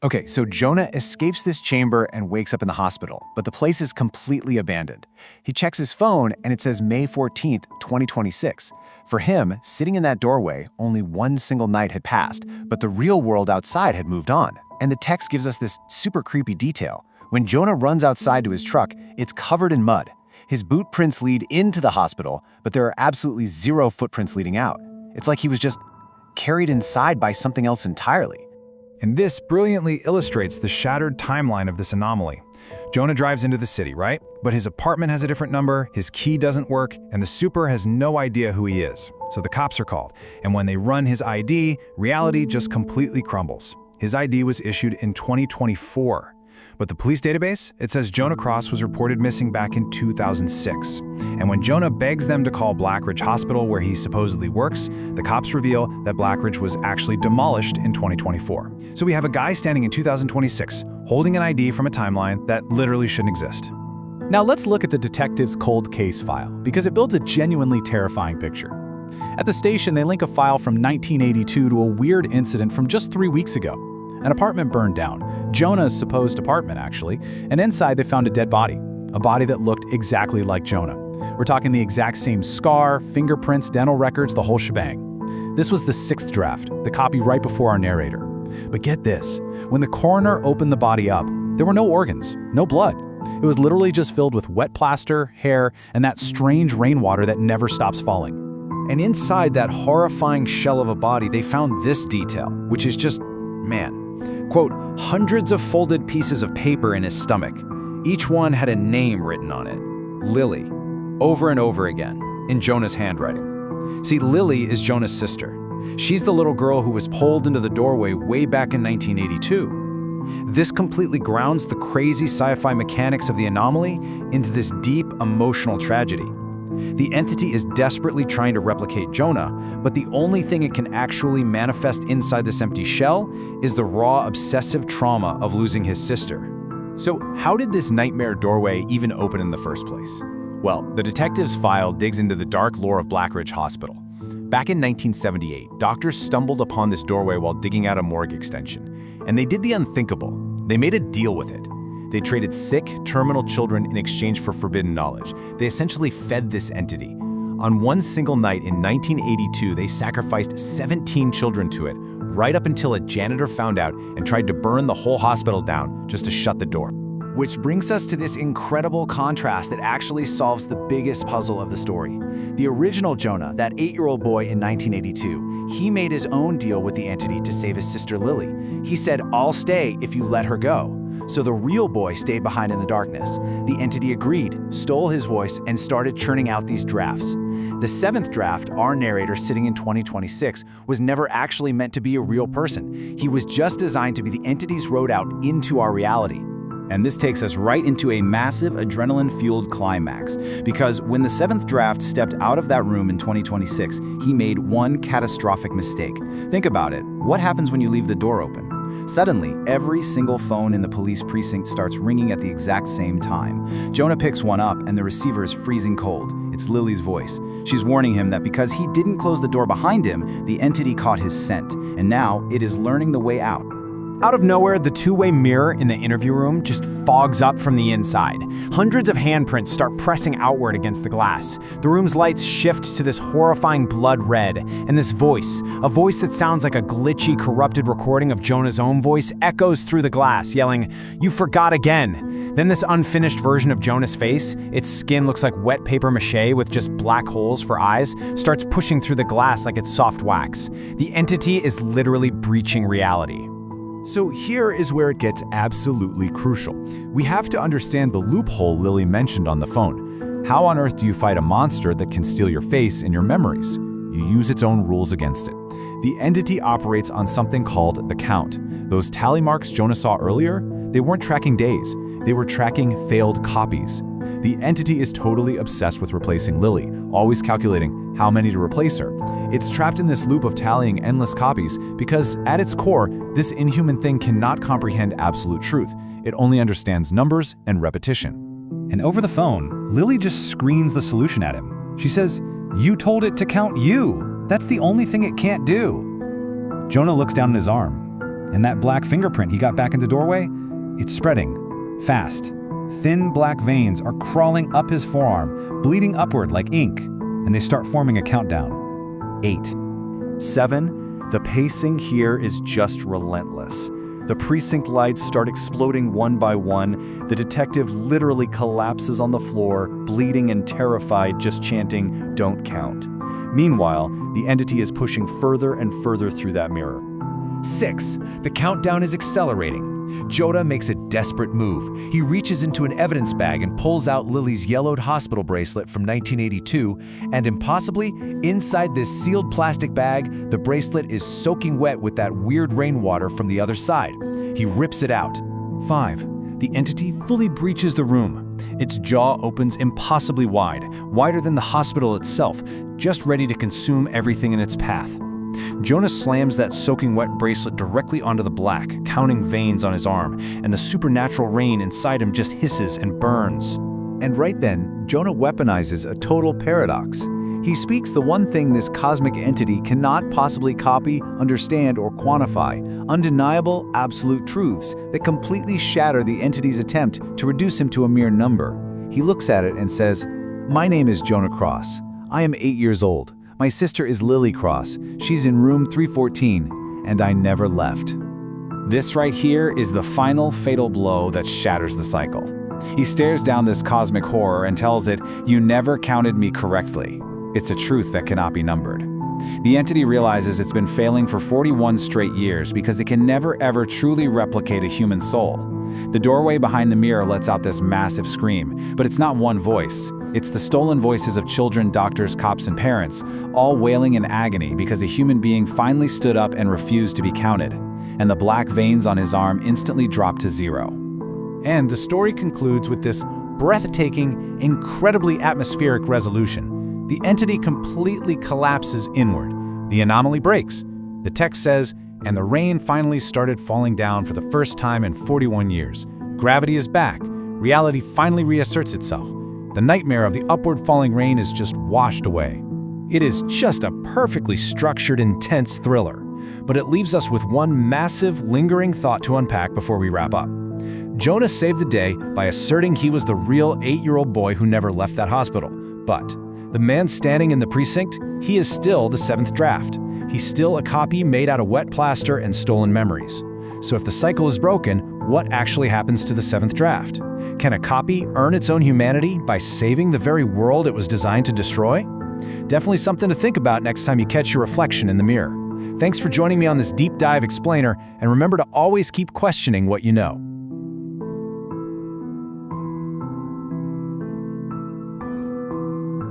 Okay, so Jonah escapes this chamber and wakes up in the hospital, but the place is completely abandoned. He checks his phone and it says May 14th, 2026. For him, sitting in that doorway, only one single night had passed, but the real world outside had moved on. And the text gives us this super creepy detail. When Jonah runs outside to his truck, it's covered in mud. His boot prints lead into the hospital, but there are absolutely zero footprints leading out. It's like he was just carried inside by something else entirely. And this brilliantly illustrates the shattered timeline of this anomaly. Jonah drives into the city, right? But his apartment has a different number, his key doesn't work, and the super has no idea who he is. So the cops are called. And when they run his ID, reality just completely crumbles. His ID was issued in 2024. But the police database, it says Jonah Cross was reported missing back in 2006. And when Jonah begs them to call Blackridge Hospital, where he supposedly works, the cops reveal that Blackridge was actually demolished in 2024. So we have a guy standing in 2026, holding an ID from a timeline that literally shouldn't exist. Now let's look at the detective's cold case file, because it builds a genuinely terrifying picture. At the station, they link a file from 1982 to a weird incident from just 3 weeks ago. An apartment burned down, Jonah's supposed apartment actually, and inside they found a dead body, a body that looked exactly like Jonah. We're talking the exact same scar, fingerprints, dental records, the whole shebang. This was the 6th draft, the copy right before our narrator. But get this, when the coroner opened the body up, there were no organs, no blood. It was literally just filled with wet plaster, hair, and that strange rainwater that never stops falling. And inside that horrifying shell of a body, they found this detail, which is just, man. Quote, hundreds of folded pieces of paper in his stomach. Each one had a name written on it. Lily. Over and over again, in Jonah's handwriting. See, Lily is Jonah's sister. She's the little girl who was pulled into the doorway way back in 1982. This completely grounds the crazy sci-fi mechanics of the anomaly into this deep emotional tragedy. The entity is desperately trying to replicate Jonah, but the only thing it can actually manifest inside this empty shell is the raw, obsessive trauma of losing his sister. So how did this nightmare doorway even open in the first place? Well, the detective's file digs into the dark lore of Blackridge Hospital. Back in 1978, doctors stumbled upon this doorway while digging out a morgue extension, and they did the unthinkable. They made a deal with it. They traded sick, terminal children in exchange for forbidden knowledge. They essentially fed this entity. On one single night in 1982, they sacrificed 17 children to it, right up until a janitor found out and tried to burn the whole hospital down just to shut the door. Which brings us to this incredible contrast that actually solves the biggest puzzle of the story. The original Jonah, that 8-year-old boy in 1982, he made his own deal with the entity to save his sister Lily. He said, "I'll stay if you let her go." So the real boy stayed behind in the darkness. The entity agreed, stole his voice, and started churning out these drafts. The 7th draft, our narrator sitting in 2026, was never actually meant to be a real person. He was just designed to be the entity's road out into our reality. And this takes us right into a massive adrenaline-fueled climax, because when the 7th draft stepped out of that room in 2026, he made one catastrophic mistake. Think about it. What happens when you leave the door open? Suddenly, every single phone in the police precinct starts ringing at the exact same time. Jonah picks one up, and the receiver is freezing cold. It's Lily's voice. She's warning him that because he didn't close the door behind him, the entity caught his scent, and now it is learning the way out. Out of nowhere, the two-way mirror in the interview room just fogs up from the inside. Hundreds of handprints start pressing outward against the glass. The room's lights shift to this horrifying blood red, and this voice, a voice that sounds like a glitchy, corrupted recording of Jonah's own voice, echoes through the glass, yelling, "You forgot again." Then this unfinished version of Jonah's face, its skin looks like wet paper mache with just black holes for eyes, starts pushing through the glass like it's soft wax. The entity is literally breaching reality. So here is where it gets absolutely crucial. We have to understand the loophole Lily mentioned on the phone. How on earth do you fight a monster that can steal your face and your memories? You use its own rules against it. The entity operates on something called the count. Those tally marks Jonah saw earlier, they weren't tracking days. They were tracking failed copies. The entity is totally obsessed with replacing Lily, always calculating how many to replace her. It's trapped in this loop of tallying endless copies because, at its core, this inhuman thing cannot comprehend absolute truth. It only understands numbers and repetition. And over the phone, Lily just screams the solution at him. She says, "You told it to count you. That's the only thing it can't do." Jonah looks down at his arm. And that black fingerprint he got back in the doorway? It's spreading. Fast. Thin black veins are crawling up his forearm, bleeding upward like ink, and they start forming a countdown. 8. 7. The pacing here is just relentless. The precinct lights start exploding one by one. The detective literally collapses on the floor, bleeding and terrified, just chanting, "Don't count." Meanwhile, the entity is pushing further and further through that mirror. 6. The countdown is accelerating. Jonah makes a desperate move. He reaches into an evidence bag and pulls out Lily's yellowed hospital bracelet from 1982, and impossibly, inside this sealed plastic bag, the bracelet is soaking wet with that weird rainwater from the other side. He rips it out. 5. The entity fully breaches the room. Its jaw opens impossibly wide, wider than the hospital itself, just ready to consume everything in its path. Jonah slams that soaking wet bracelet directly onto the black, counting veins on his arm, and the supernatural rain inside him just hisses and burns. And right then, Jonah weaponizes a total paradox. He speaks the one thing this cosmic entity cannot possibly copy, understand, or quantify, undeniable, absolute truths that completely shatter the entity's attempt to reduce him to a mere number. He looks at it and says, "My name is Jonah Cross. I am 8 years old. My sister is Lily Cross. She's in room 314, and I never left." This right here is the final fatal blow that shatters the cycle. He stares down this cosmic horror and tells it, "You never counted me correctly." It's a truth that cannot be numbered. The entity realizes it's been failing for 41 straight years because it can never ever truly replicate a human soul. The doorway behind the mirror lets out this massive scream, but it's not one voice. It's the stolen voices of children, doctors, cops, and parents, all wailing in agony because a human being finally stood up and refused to be counted. And the black veins on his arm instantly drop to 0. And the story concludes with this breathtaking, incredibly atmospheric resolution. The entity completely collapses inward. The anomaly breaks. The text says, "And the rain finally started falling down for the first time in 41 years. Gravity is back. Reality finally reasserts itself. The nightmare of the upward falling rain is just washed away." It is just a perfectly structured, intense thriller, but it leaves us with one massive, lingering thought to unpack before we wrap up. Jonah saved the day by asserting he was the real 8-year-old boy who never left that hospital. But the man standing in the precinct, he is still the 7th draft. He's still a copy made out of wet plaster and stolen memories. So if the cycle is broken, what actually happens to the 7th draft? Can a copy earn its own humanity by saving the very world it was designed to destroy? Definitely something to think about next time you catch your reflection in the mirror. Thanks for joining me on this deep dive explainer, and remember to always keep questioning what you know.